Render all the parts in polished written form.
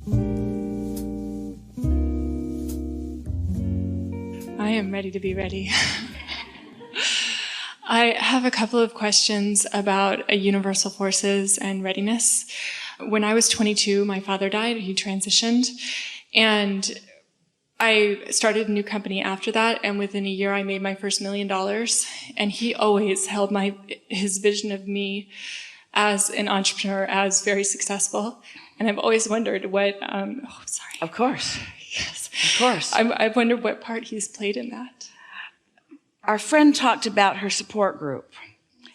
I am ready to be ready. I have a couple of questions about universal forces and readiness. When I was 22, my father died. He transitioned. And I started a new company after that. And within a year, I made my first $1 million. And he always held his vision of me as an entrepreneur as very successful. And I've always wondered what, sorry. Of course. Yes. Of course. I've wondered what part he's played in that. Our friend talked about her support group.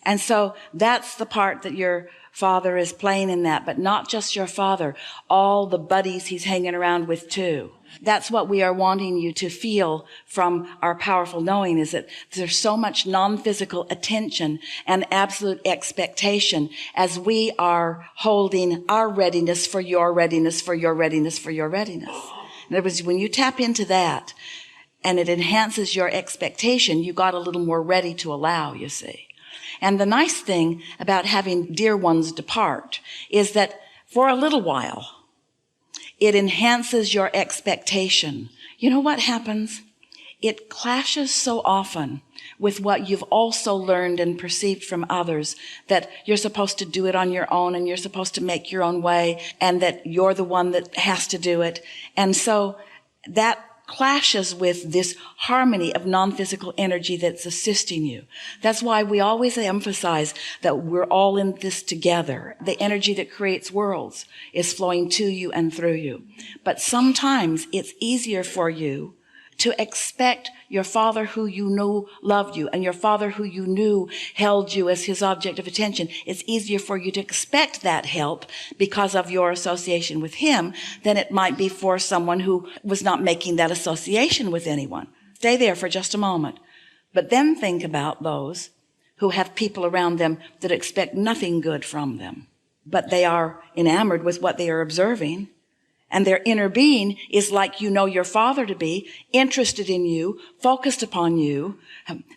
And so that's the part that your father is playing in that, but not just your father, all the buddies he's hanging around with too. That's what we are wanting you to feel from our powerful knowing, is that there's so much non-physical attention and absolute expectation as we are holding our readiness for your readiness, for your readiness, for your readiness. In other words, when you tap into that and it enhances your expectation, you got a little more ready to allow, you see. And the nice thing about having dear ones depart is that for a little while, it enhances your expectation. You know what happens? It clashes so often with what you've also learned and perceived from others, that you're supposed to do it on your own and you're supposed to make your own way and that you're the one that has to do it. And so that clashes with this harmony of non-physical energy that's assisting you. That's why we always emphasize that we're all in this together. The energy that creates worlds is flowing to you and through you. But sometimes it's easier for you to expect your father who you knew loved you and your father who you knew held you as his object of attention. It's easier for you to expect that help because of your association with him than it might be for someone who was not making that association with anyone. Stay there for just a moment. But then think about those who have people around them that expect nothing good from them, but they are enamored with what they are observing. And their inner being is like you know your father to be, interested in you, focused upon you,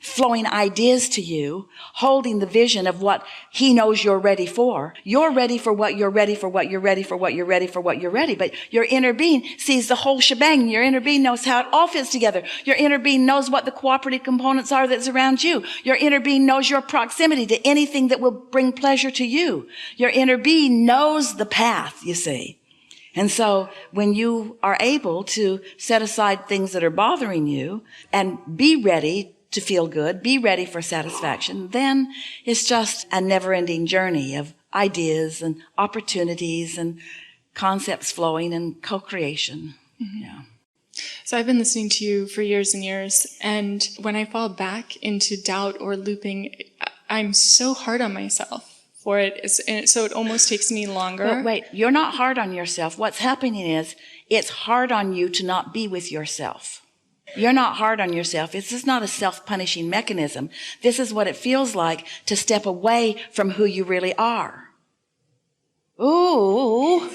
flowing ideas to you, holding the vision of what he knows you're ready for. You're ready for what you're ready for, what you're ready for, what you're ready for, what you're ready. But your inner being sees the whole shebang. Your inner being knows how it all fits together. Your inner being knows what the cooperative components are that's around you. Your inner being knows your proximity to anything that will bring pleasure to you. Your inner being knows the path, you see. And so when you are able to set aside things that are bothering you and be ready to feel good, be ready for satisfaction, then it's just a never-ending journey of ideas and opportunities and concepts flowing and co-creation. Mm-hmm. Yeah. So I've been listening to you for years and years, and when I fall back into doubt or looping, I'm so hard on myself for it, so it almost takes me longer. Well, wait, you're not hard on yourself. What's happening is it's hard on you to not be with yourself. You're not hard on yourself. This is not a self-punishing mechanism. This is what it feels like to step away from who you really are. Ooh.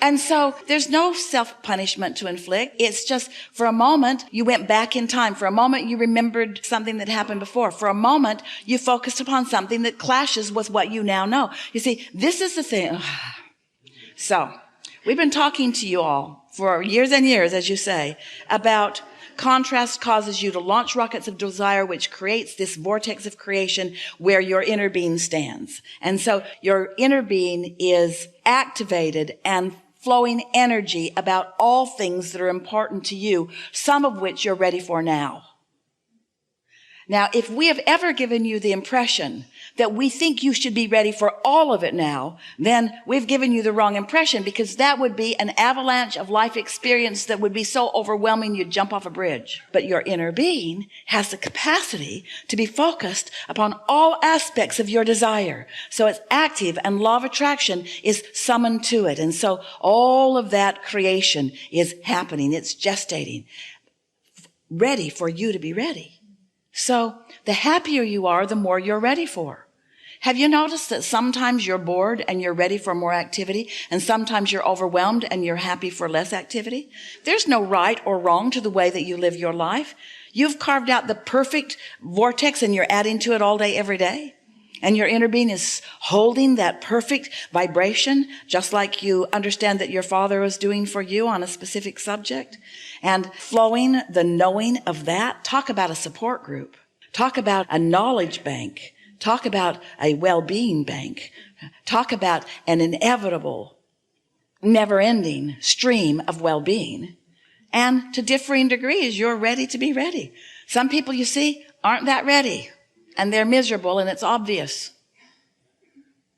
And so there's no self-punishment to inflict. It's just for a moment you went back in time. For a moment you remembered something that happened before. For a moment you focused upon something that clashes with what you now know. You see, this is the thing. So we've been talking to you all for years and years, as you say, about contrast causes you to launch rockets of desire, which creates this vortex of creation where your inner being stands. And so your inner being is activated and flowing energy about all things that are important to you, some of which you're ready for now. Now, if we have ever given you the impression that we think you should be ready for all of it now, then we've given you the wrong impression, because that would be an avalanche of life experience that would be so overwhelming you'd jump off a bridge. But your inner being has the capacity to be focused upon all aspects of your desire. So it's active, and law of attraction is summoned to it. And so all of that creation is happening. It's gestating, ready for you to be ready. So the happier you are, the more you're ready for. Have you noticed that sometimes you're bored and you're ready for more activity, and sometimes you're overwhelmed and you're happy for less activity? There's no right or wrong to the way that you live your life. You've carved out the perfect vortex and you're adding to it all day, every day. And your inner being is holding that perfect vibration, just like you understand that your Father was doing for you on a specific subject, and flowing the knowing of that. Talk about a support group. Talk about a knowledge bank. Talk about a well-being bank. Talk about an inevitable, never-ending stream of well-being. And to differing degrees, you're ready to be ready. Some people, you see, aren't that ready. And they're miserable, and it's obvious.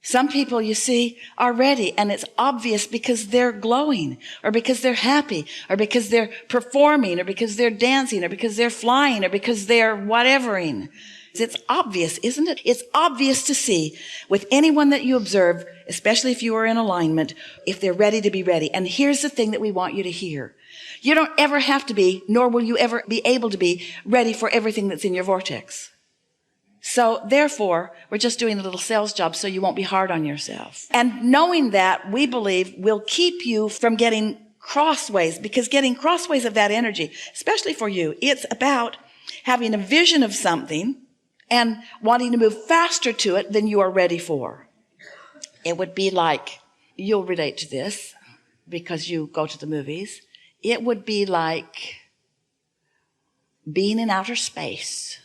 Some people, you see, are ready, and it's obvious because they're glowing, or because they're happy, or because they're performing, or because they're dancing, or because they're flying, or because they're whatevering. It's obvious, isn't it? It's obvious to see with anyone that you observe, especially if you are in alignment, if they're ready to be ready. And here's the thing that we want you to hear. You don't ever have to be, nor will you ever be able to be, ready for everything that's in your vortex. So therefore, we're just doing a little sales job so you won't be hard on yourself. And knowing that, we believe, will keep you from getting crossways, because getting crossways of that energy, especially for you, it's about having a vision of something and wanting to move faster to it than you are ready for. It would be like, you'll relate to this because you go to the movies. It would be like being in outer space,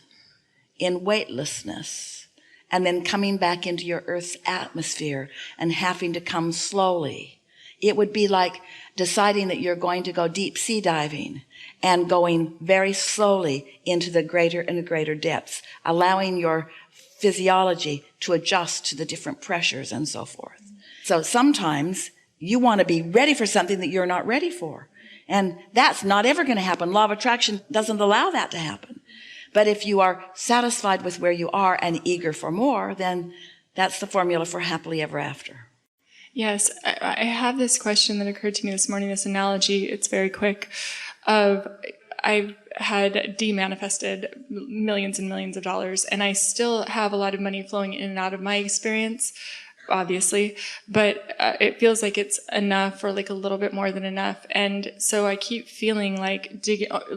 in weightlessness, and then coming back into your Earth's atmosphere and having to come slowly. It would be like deciding that you're going to go deep sea diving and going very slowly into the greater and greater depths, allowing your physiology to adjust to the different pressures and so forth. So sometimes you want to be ready for something that you're not ready for. And that's not ever going to happen. Law of attraction doesn't allow that to happen. But if you are satisfied with where you are and eager for more, then that's the formula for happily ever after. Yes, I have this question that occurred to me this morning, this analogy, it's very quick, of I had de-manifested millions and millions of dollars, and I still have a lot of money flowing in and out of my experience, obviously, but it feels like it's enough, or like a little bit more than enough. And so I keep feeling like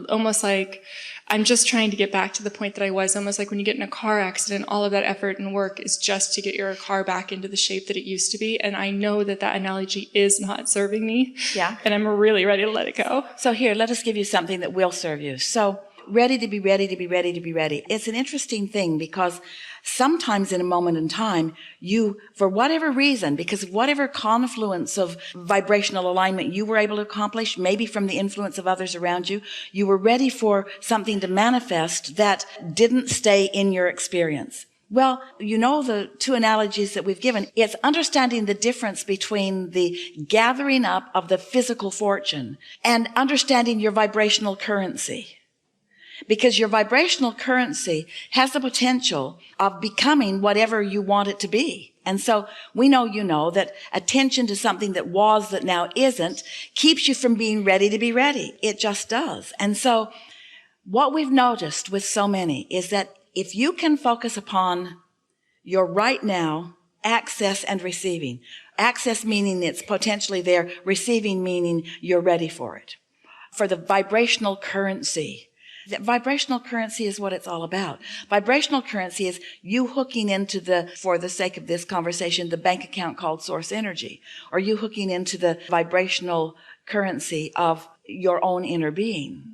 almost like I'm just trying to get back to the point that I was, almost like when you get in a car accident, all of that effort and work is just to get your car back into the shape that it used to be. And I know that that analogy is not serving me. Yeah. And I'm really ready to let it go. So here, let us give you something that will serve you. So ready to be ready to be ready to be ready. It's an interesting thing because sometimes in a moment in time, you, for whatever reason, because of whatever confluence of vibrational alignment you were able to accomplish, maybe from the influence of others around you, you were ready for something to manifest that didn't stay in your experience. Well, you know the two analogies that we've given. It's understanding the difference between the gathering up of the physical fortune and understanding your vibrational currency. Because your vibrational currency has the potential of becoming whatever you want it to be. And so we know, you know, that attention to something that was that now isn't keeps you from being ready to be ready. It just does. And so what we've noticed with so many is that if you can focus upon your right now, access and receiving. Access meaning it's potentially there, receiving meaning you're ready for it. For the vibrational currency. That vibrational currency is what it's all about. Vibrational currency is you hooking into for the sake of this conversation, the bank account called source energy, or you hooking into the vibrational currency of your own inner being.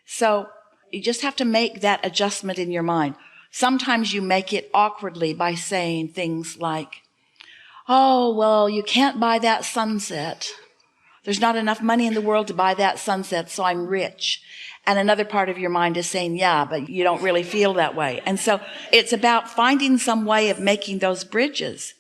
So you just have to make that adjustment in your mind. Sometimes you make it awkwardly by saying things like, oh, well, you can't buy that sunset. There's not enough money in the world to buy that sunset, so I'm rich. And another part of your mind is saying, yeah, but you don't really feel that way. And so it's about finding some way of making those bridges.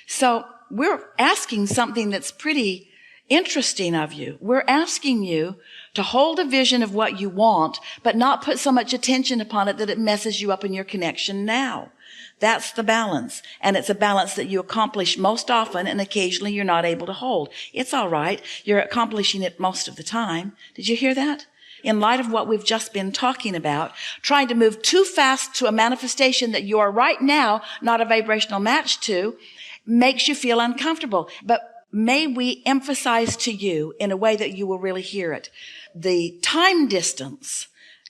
So we're asking something that's pretty interesting of you. We're asking you to hold a vision of what you want, but not put so much attention upon it that it messes you up in your connection now. That's the balance. And it's a balance that you accomplish most often, and occasionally you're not able to hold. It's all right. You're accomplishing it most of the time. Did you hear that? In light of what we've just been talking about, trying to move too fast to a manifestation that you are right now not a vibrational match to makes you feel uncomfortable. But may we emphasize to you in a way that you will really hear it. The time distance.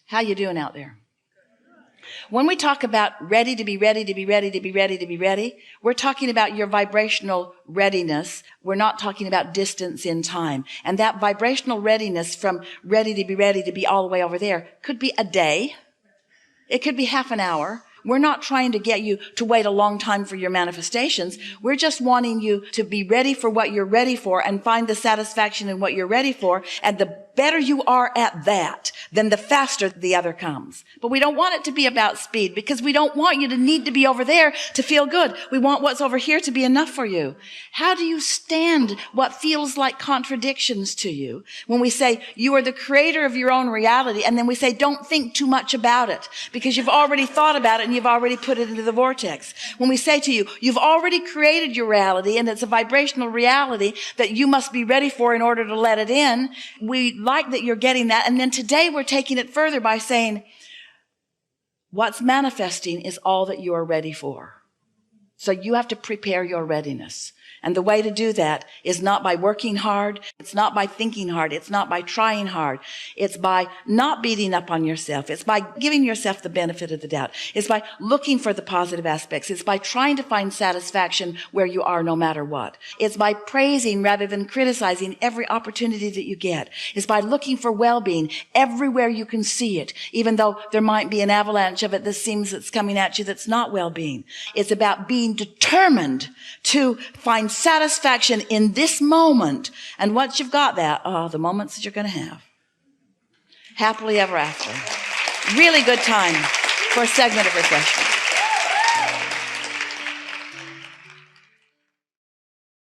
How you doing out there? When we talk about ready to be ready to be ready to be ready to be ready, we're talking about your vibrational readiness. We're not talking about distance in time. And that vibrational readiness from ready to be all the way over there could be a day. It could be half an hour. We're not trying to get you to wait a long time for your manifestations. We're just wanting you to be ready for what you're ready for and find the satisfaction in what you're ready for. And the better you are at that, then the faster the other comes. But we don't want it to be about speed because we don't want you to need to be over there to feel good. We want what's over here to be enough for you. How do you stand what feels like contradictions to you when we say you are the creator of your own reality, and then we say don't think too much about it because you've already thought about it and you've already put it into the vortex? When we say to you, you've already created your reality and it's a vibrational reality that you must be ready for in order to let it in, we like that you're getting that. And then today we're taking it further by saying what's manifesting is all that you are ready for. So you have to prepare your readiness. And the way to do that is not by working hard. It's not by thinking hard. It's not by trying hard. It's by not beating up on yourself. It's by giving yourself the benefit of the doubt. It's by looking for the positive aspects. It's by trying to find satisfaction where you are no matter what. It's by praising rather than criticizing every opportunity that you get. It's by looking for well-being everywhere you can see it, even though there might be an avalanche of it that seems that's coming at you that's not well-being. It's about being determined to find satisfaction in this moment. And once you've got that, the moments that you're going to have. Happily ever after. Really good time for a segment of refreshment.